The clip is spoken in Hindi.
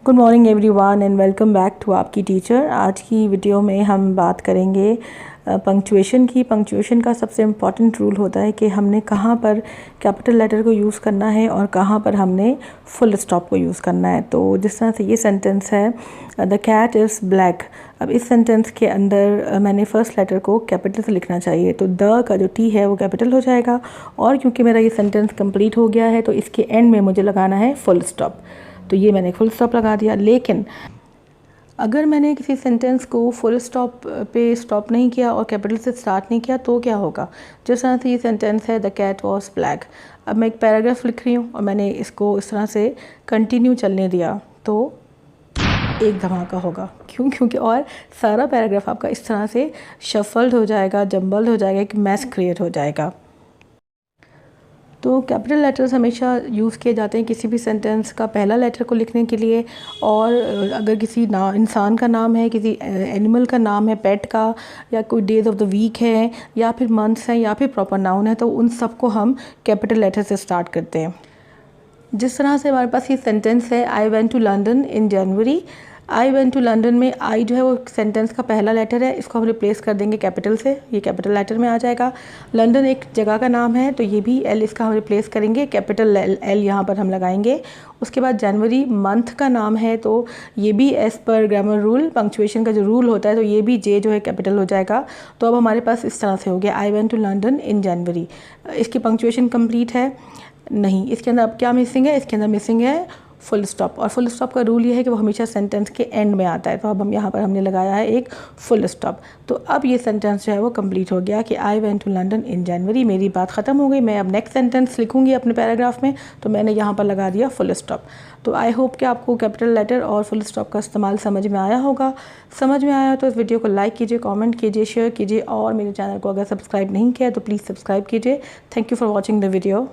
Good morning everyone and welcome back to आपकी टीचर। आज की वीडियो में हम बात करेंगे पंक्चुएशन की। पंक्चुएशन का सबसे इम्पॉर्टेंट रूल होता है कि हमने कहाँ पर कैपिटल लेटर को यूज़ करना है और कहाँ पर हमने फुल स्टॉप को यूज़ करना है। तो जिस तरह से ये सेंटेंस है, द कैट इज़ ब्लैक। अब इस सेंटेंस के अंदर मैंने फ़र्स्ट लेटर को कैपिटल से लिखना चाहिए, तो द का जो टी है वो कैपिटल हो जाएगा। और क्योंकि मेरा ये सेंटेंस कंप्लीट हो गया है तो इसके एंड में मुझे लगाना है फुल स्टॉप, तो ये मैंने फुल स्टॉप लगा दिया। लेकिन अगर मैंने किसी सेंटेंस को फुल स्टॉप पे स्टॉप नहीं किया और कैपिटल से स्टार्ट नहीं किया तो क्या होगा। जिस तरह से ये सेंटेंस है, द कैट वॉज ब्लैक। अब मैं एक पैराग्राफ लिख रही हूँ और मैंने इसको इस तरह से कंटिन्यू चलने दिया तो एक धमाका होगा। क्यों? क्योंकि और सारा पैराग्राफ आपका इस तरह से शफल्ड हो जाएगा, जम्बल्ड हो जाएगा, एक मैस क्रिएट हो जाएगा। तो कैपिटल लेटर्स हमेशा यूज़ किए जाते हैं किसी भी सेंटेंस का पहला लेटर को लिखने के लिए। और अगर किसी इंसान का नाम है, किसी एनिमल का नाम है, पेट का, या कोई डेज ऑफ द वीक है, या फिर मंथ्स हैं, या फिर प्रॉपर नाउन है, तो उन सबको हम कैपिटल लेटर से स्टार्ट करते हैं। जिस तरह से हमारे पास ये सेंटेंस है, I went to London in January. I went to London में आई जो है वो सेंटेंस का पहला लेटर है, इसको हम रिप्लेस कर देंगे कैपिटल से, ये कैपिटल लेटर में आ जाएगा। लंदन एक जगह का नाम है तो ये भी एल, इसका हम रिप्लेस करेंगे, कैपिटल एल यहाँ पर हम लगाएंगे। उसके बाद जनवरी मंथ का नाम है तो ये भी as per grammar rule, punctuation का जो रूल होता है, तो ये भी जे जो है कैपिटल हो जाएगा। तो अब हमारे पास इस तरह से हो गया, I went to London in January. इसकी पंक्चुएशन कंप्लीट है नहीं। इसके अंदर अब क्या मिसिंग है? इसके अंदर मिसिंग है फुल स्टॉप। और फुल स्टॉप का रूल ये है कि वो हमेशा सेंटेंस के एंड में आता है, तो अब हम यहाँ पर हमने लगाया है एक फुल स्टॉप। तो अब ये सेंटेंस जो है वो कंप्लीट हो गया कि I went to London in January. मेरी बात ख़त्म हो गई। मैं अब नेक्स्ट सेंटेंस लिखूँगी अपने पैराग्राफ में, तो मैंने यहाँ पर लगा दिया फुल स्टॉप। तो आई होप कि आपको कैपिटल लेटर और फुल स्टॉप का इस्तेमाल समझ में आया होगा। समझ में आया तो इस वीडियो को लाइक कीजिए, कॉमेंट कीजिए, शेयर कीजिए, और मेरे चैनल को अगर सब्सक्राइब नहीं किया तो प्लीज़ सब्सक्राइब कीजिए। Thank you for watching the video.